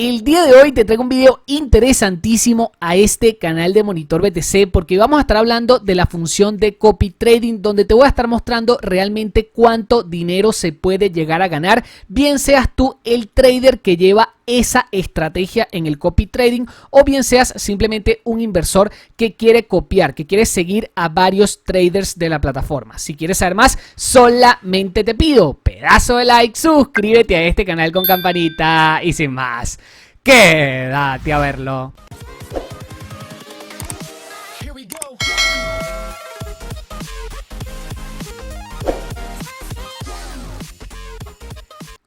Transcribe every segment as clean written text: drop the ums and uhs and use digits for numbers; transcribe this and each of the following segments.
El día de hoy te traigo un video interesantísimo a este canal de Monitor BTC porque vamos a estar hablando de la función de copy trading, donde te voy a estar mostrando realmente cuánto dinero se puede llegar a ganar, bien seas tú el trader que lleva esa estrategia en el copy trading o bien seas simplemente un inversor que quiere copiar, que quiere seguir a varios traders de la plataforma. Si quieres saber más, solamente te pido pedazo de like, suscríbete a este canal con campanita y sin más, quédate a verlo.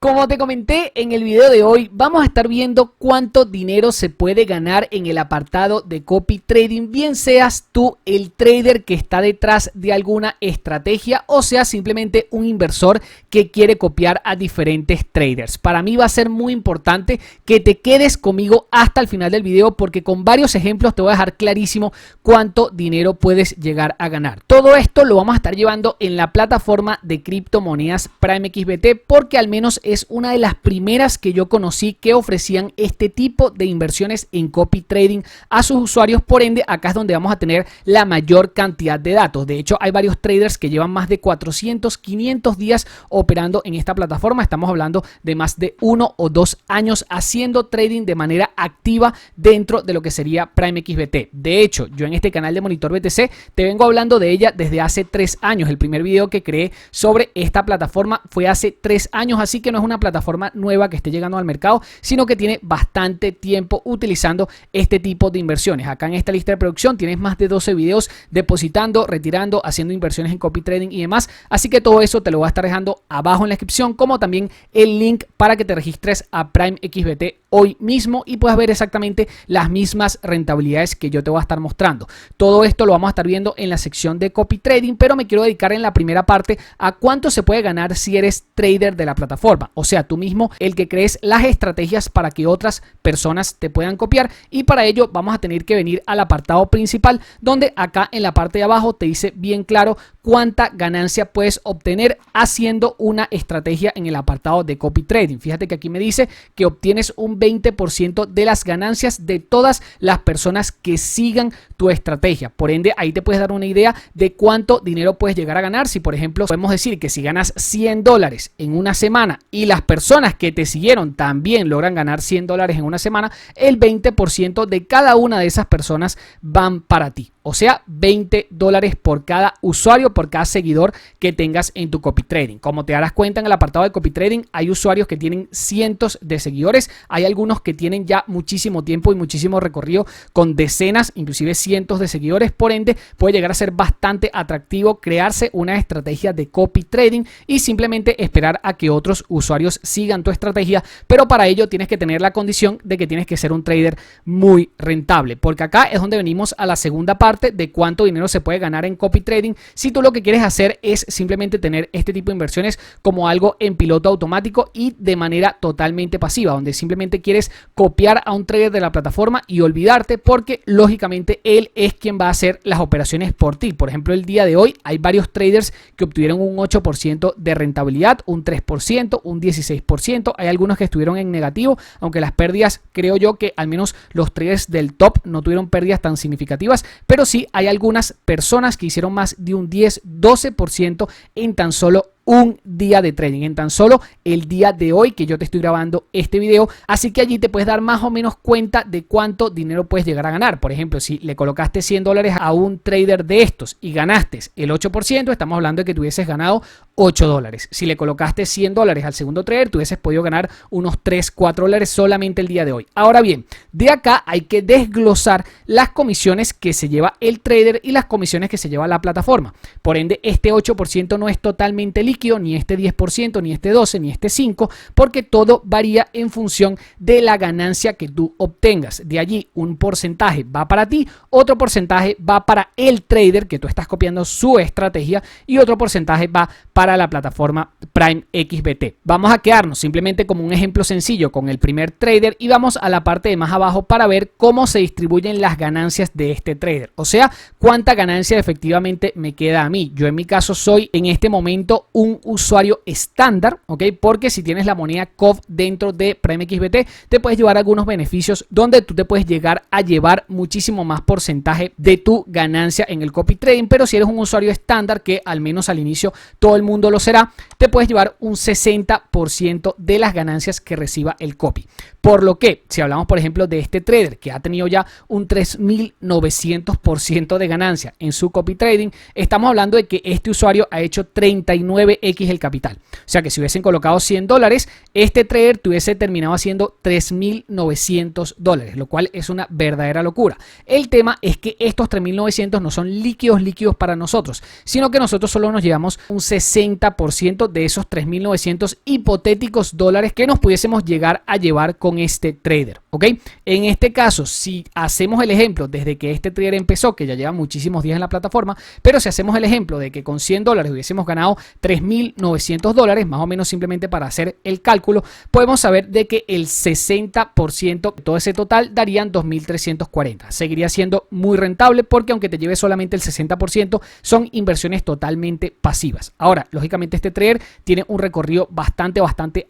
Como te comenté en el video de hoy, vamos a estar viendo cuánto dinero se puede ganar en el apartado de copy trading, bien seas tú el trader que está detrás de alguna estrategia o sea simplemente un inversor que quiere copiar a diferentes traders. Para mí va a ser muy importante que te quedes conmigo hasta el final del video porque con varios ejemplos te voy a dejar clarísimo cuánto dinero puedes llegar a ganar. Todo esto lo vamos a estar llevando en la plataforma de criptomonedas PrimeXBT porque al menos es una de las primeras que yo conocí que ofrecían este tipo de inversiones en copy trading a sus usuarios. Por ende, acá es donde vamos a tener la mayor cantidad de datos. De hecho, hay varios traders que llevan más de 400, 500 días operando en esta plataforma. Estamos hablando de más de 1 o 2 años haciendo trading de manera activa dentro de lo que sería PrimeXBT. De hecho, yo en este canal de Monitor BTC te vengo hablando de ella desde hace 3 años. El primer video que creé sobre esta plataforma fue hace 3 años, así que no es una plataforma nueva que esté llegando al mercado, sino que tiene bastante tiempo utilizando este tipo de inversiones. Acá en esta lista de producción tienes más de 12 videos depositando, retirando, haciendo inversiones en copy trading y demás, así que todo eso te lo voy a estar dejando abajo en la descripción, como también el link para que te registres a PrimeXBT hoy mismo y puedas ver exactamente las mismas rentabilidades que yo te voy a estar mostrando. Todo esto lo vamos a estar viendo en la sección de copy trading, pero me quiero dedicar en la primera parte a cuánto se puede ganar si eres trader de la plataforma. O sea, tú mismo el que crees las estrategias para que otras personas te puedan copiar, y para ello vamos a tener que venir al apartado principal, donde acá en la parte de abajo te dice bien claro cuánta ganancia puedes obtener haciendo una estrategia en el apartado de copy trading. Fíjate que aquí me dice que obtienes un 20% de las ganancias de todas las personas que sigan tu estrategia. Por ende, ahí te puedes dar una idea de cuánto dinero puedes llegar a ganar. Si por ejemplo podemos decir que si ganas $100 en una semana y las personas que te siguieron también logran ganar $100 en una semana, el 20% de cada una de esas personas van para ti. O sea, $20 por cada usuario, por cada seguidor que tengas en tu copy trading. Como te darás cuenta, en el apartado de copy trading hay usuarios que tienen cientos de seguidores, hay algunos que tienen ya muchísimo tiempo y muchísimo recorrido con decenas, inclusive cientos de seguidores. Por ende, puede llegar a ser bastante atractivo crearse una estrategia de copy trading y simplemente esperar a que otros usuarios sigan tu estrategia, pero para ello tienes que tener la condición de que tienes que ser un trader muy rentable, porque acá es donde venimos a la segunda parte de cuánto dinero se puede ganar en copy trading. Si tú lo que quieres hacer es simplemente tener este tipo de inversiones como algo en piloto automático y de manera totalmente pasiva, donde simplemente quieres copiar a un trader de la plataforma y olvidarte, porque lógicamente él es quien va a hacer las operaciones por ti. Por ejemplo, el día de hoy hay varios traders que obtuvieron un 8% de rentabilidad, un 3%, un 16%. Hay algunos que estuvieron en negativo, aunque las pérdidas, creo yo que al menos los traders del top no tuvieron pérdidas tan significativas, pero sí hay algunas personas que hicieron más de un 10-12% en tan solo un día de trading, en tan solo el día de hoy que yo te estoy grabando este video. Así que allí te puedes dar más o menos cuenta de cuánto dinero puedes llegar a ganar. Por ejemplo, si le colocaste $100 a un trader de estos y ganaste el 8%, estamos hablando de que tú hubieses ganado $8. Si le colocaste $100 al segundo trader, tú hubieses podido ganar unos $3-4 solamente el día de hoy. Ahora bien, de acá hay que desglosar las comisiones que se lleva el trader y las comisiones que se lleva la plataforma. Por ende, este 8% no es totalmente líquido, ni este 10%, ni este 12%, ni este 5%, porque todo varía en función de la ganancia que tú obtengas. De allí un porcentaje va para ti, otro porcentaje va para el trader que tú estás copiando su estrategia y otro porcentaje va para la plataforma PrimeXBT. Vamos a quedarnos simplemente como un ejemplo sencillo con el primer trader y vamos a la parte de más abajo para ver cómo se distribuyen las ganancias de este trader. O sea, cuánta ganancia efectivamente me queda a mí. Yo en mi caso soy en este momento un usuario estándar, ¿ok? Porque si tienes la moneda COV dentro de Prime XBT, te puedes llevar algunos beneficios donde tú te puedes llegar a llevar muchísimo más porcentaje de tu ganancia en el copy trading, pero si eres un usuario estándar, que al menos al inicio todo el mundo lo será, te puedes llevar un 60% de las ganancias que reciba el copy. Por lo que, si hablamos por ejemplo de este trader que ha tenido ya un 3900% de ganancia en su copy trading, estamos hablando de que este usuario ha hecho 39x el capital. O sea que si hubiesen colocado $100, este trader te hubiese terminado haciendo $3900, lo cual es una verdadera locura. El tema es que estos 3900 no son líquidos para nosotros, sino que nosotros solo nos llevamos un 60% de esos 3900 hipotéticos dólares que nos pudiésemos llegar a llevar con este trader, ¿ok? En este caso, si hacemos el ejemplo desde que este trader empezó, que ya lleva muchísimos días en la plataforma, pero si hacemos el ejemplo de que con $100 hubiésemos ganado $3900, más o menos simplemente para hacer el cálculo, podemos saber de que el 60% de todo ese total darían 2340. Seguiría siendo muy rentable porque aunque te lleve solamente el 60%, son inversiones totalmente pasivas. Ahora, lógicamente este trader tiene un recorrido bastante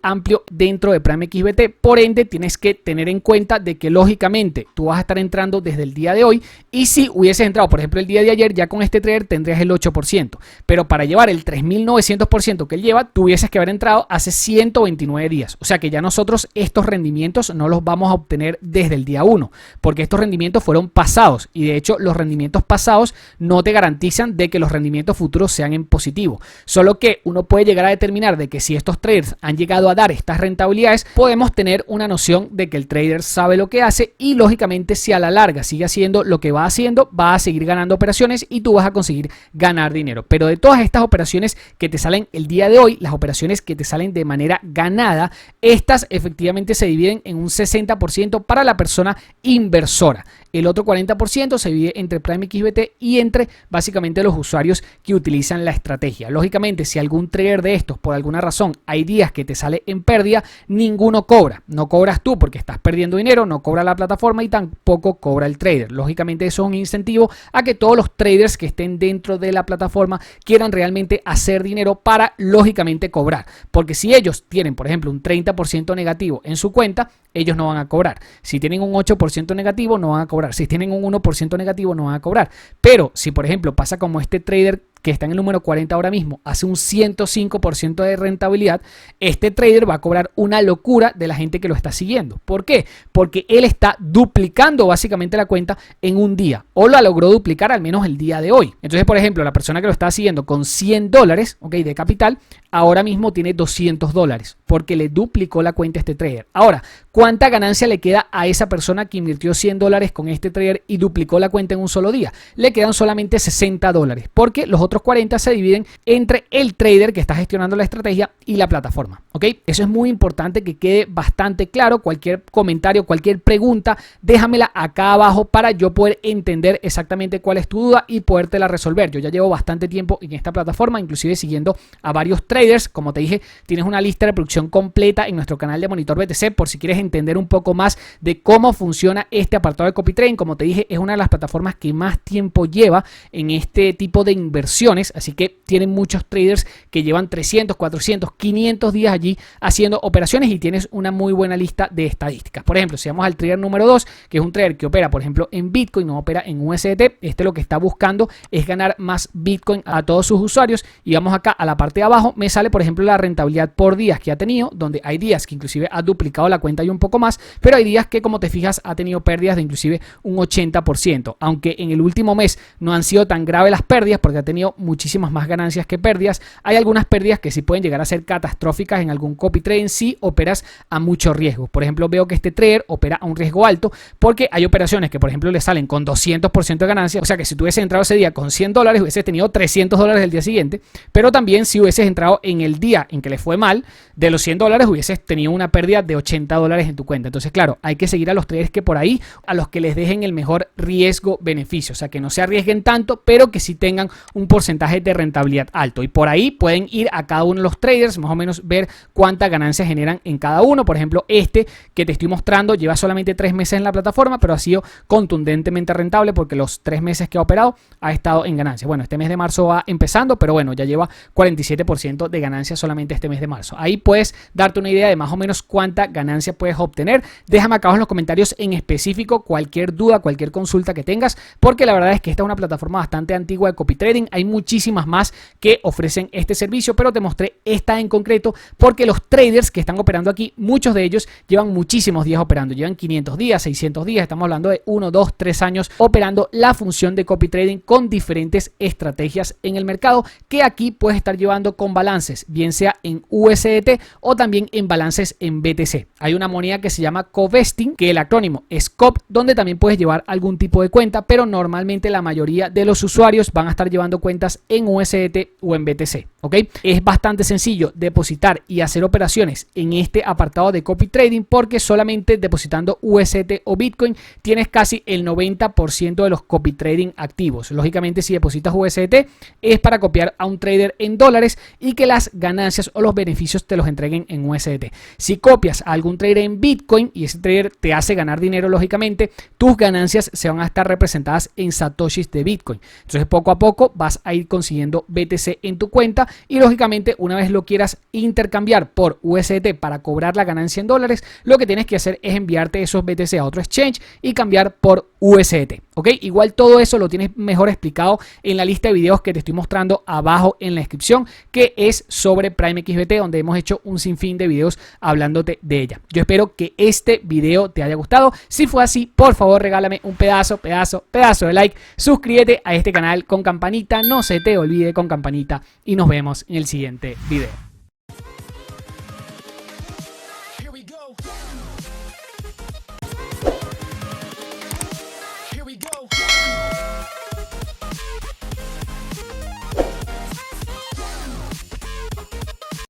amplio dentro de Prime XBT, por ende tienes que tener en cuenta de que lógicamente tú vas a estar entrando desde el día de hoy, y si hubieses entrado por ejemplo el día de ayer, ya con este trader tendrías el 8%, pero para llevar el 3900% que él lleva, tuvieses que haber entrado hace 129 días. O sea que ya nosotros estos rendimientos no los vamos a obtener desde el día 1, porque estos rendimientos fueron pasados, y de hecho los rendimientos pasados no te garantizan de que los rendimientos futuros sean en positivo. Solo que uno puede llegar a determinar de que si estos traders han llegado a dar estas rentabilidades, podemos tener una noción de que el trader sabe lo que hace, y lógicamente si a la larga sigue haciendo lo que va haciendo, va a seguir ganando operaciones y tú vas a conseguir ganar dinero. Pero de todas estas operaciones que te salen el día de hoy, las operaciones que te salen de manera ganada, estas efectivamente se dividen en un 60% para la persona inversora. El otro 40% se divide entre Prime XBT y entre básicamente los usuarios que utilizan la estrategia. Lógicamente, si algún trader de estos por alguna razón hay días que te sale en pérdida, ninguno cobra. No cobras tú porque estás perdiendo dinero, no cobra la plataforma y tampoco cobra el trader. Lógicamente eso es un incentivo a que todos los traders que estén dentro de la plataforma quieran realmente hacer dinero para lógicamente cobrar. Porque si ellos tienen por ejemplo un 30% negativo en su cuenta, ellos no van a cobrar. Si tienen un 8% negativo, no van a cobrar. Si tienen un 1% negativo, no van a cobrar. Pero si por ejemplo pasa como este trader que está en el número 40 ahora mismo, hace un 105% de rentabilidad, este trader va a cobrar una locura de la gente que lo está siguiendo. ¿Por qué? Porque él está duplicando básicamente la cuenta en un día, o la logró duplicar al menos el día de hoy. Entonces, por ejemplo, la persona que lo está siguiendo con $100, ¿ok?, de capital, ahora mismo tiene $200 porque le duplicó la cuenta a este trader. Ahora, ¿cuánta ganancia le queda a esa persona que invirtió $100 con este trader y duplicó la cuenta en un solo día? Le quedan solamente $60 porque los otros 40 se dividen entre el trader que está gestionando la estrategia y la plataforma, ¿ok? Eso es muy importante que quede bastante claro. Cualquier comentario, cualquier pregunta, déjamela acá abajo para yo poder entender exactamente cuál es tu duda y podértela resolver. Yo ya llevo bastante tiempo en esta plataforma, inclusive siguiendo a varios traders. Como te dije, tienes una lista de producción completa en nuestro canal de Monitor BTC por si quieres entender un poco más de cómo funciona este apartado de copy trading. Como te dije, es una de las plataformas que más tiempo lleva en este tipo de inversiones, así que tienen muchos traders que llevan 300, 400, 500 días allí haciendo operaciones y tienes una muy buena lista de estadísticas. Por ejemplo, si vamos al trader número 2, que es un trader que opera, por ejemplo, en Bitcoin, no opera en USDT, este lo que está buscando es ganar más Bitcoin a todos sus usuarios, y vamos acá a la parte de abajo, me sale por ejemplo la rentabilidad por días que ha tenido, donde hay días que inclusive ha duplicado la cuenta y un poco más, pero hay días que, como te fijas, ha tenido pérdidas de inclusive un 80%, aunque en el último mes no han sido tan graves las pérdidas porque ha tenido muchísimas más ganancias que pérdidas. Hay algunas pérdidas que sí pueden llegar a ser catastróficas en algún copy trading si operas a mucho riesgo. Por ejemplo, veo que este trader opera a un riesgo alto porque hay operaciones que por ejemplo le salen con 200% de ganancia, o sea que si tú hubieses entrado ese día con $100 hubieses tenido $300 el día siguiente, pero también si hubieses entrado en el día en que le fue mal, de los $100 hubieses tenido una pérdida de $80 en tu cuenta. Entonces claro, hay que seguir a los traders que por ahí, a los que les dejen el mejor riesgo-beneficio, o sea que no se arriesguen tanto, pero que sí tengan un porcentaje de rentabilidad alto, y por ahí pueden ir a cada uno de los traders, más o menos ver cuánta ganancia generan en cada uno. Por ejemplo, este que te estoy mostrando lleva solamente 3 meses en la plataforma, pero ha sido contundentemente rentable porque los 3 meses que ha operado ha estado en ganancia. Bueno, este mes de marzo va empezando, pero bueno, ya lleva 47% de ganancia solamente este mes de marzo. Ahí puedes darte una idea de más o menos cuánta ganancia puedes obtener. Déjame acá en los comentarios en específico cualquier duda, cualquier consulta que tengas, porque la verdad es que esta es una plataforma bastante antigua de copy trading. Hay muchísimas más que ofrecen este servicio, pero te mostré esta en concreto porque los traders que están operando aquí, muchos de ellos llevan muchísimos días operando, llevan 500 días, 600 días, estamos hablando de 1, 2, 3 años operando la función de copy trading con diferentes estrategias en el mercado, que aquí puedes estar llevando con balances, bien sea en USDT o también en balances en BTC. Hay una moneda que se llama Covesting, que el acrónimo es COP, donde también puedes llevar algún tipo de cuenta, pero normalmente la mayoría de los usuarios van a estar llevando cuentas en USDT o en BTC, ¿ok? Es bastante sencillo depositar y hacer operaciones en este apartado de copy trading, porque solamente depositando USDT o Bitcoin tienes casi el 90% de los copy trading activos. Lógicamente, si depositas USDT es para copiar a un trader en dólares y que las ganancias o los beneficios te los entreguen en USDT. Si copias a algún trader en Bitcoin y ese trader te hace ganar dinero, lógicamente tus ganancias se van a estar representadas en satoshis de Bitcoin. Entonces, poco a poco vas a ir consiguiendo BTC en tu cuenta y lógicamente, una vez lo quieras intercambiar por USDT para cobrar la ganancia en dólares, lo que tienes que hacer es enviarte esos BTC a otro exchange y cambiar por USDT, ¿ok? Igual todo eso lo tienes mejor explicado en la lista de videos que te estoy mostrando abajo en la descripción, que es sobre Prime XBT, donde hemos hecho un sinfín de videos hablándote de ella. Yo espero que este video te haya gustado. Si fue así, por favor regálame un pedazo de like, suscríbete a este canal con campanita, no se te olvide con campanita y nos vemos en el siguiente video.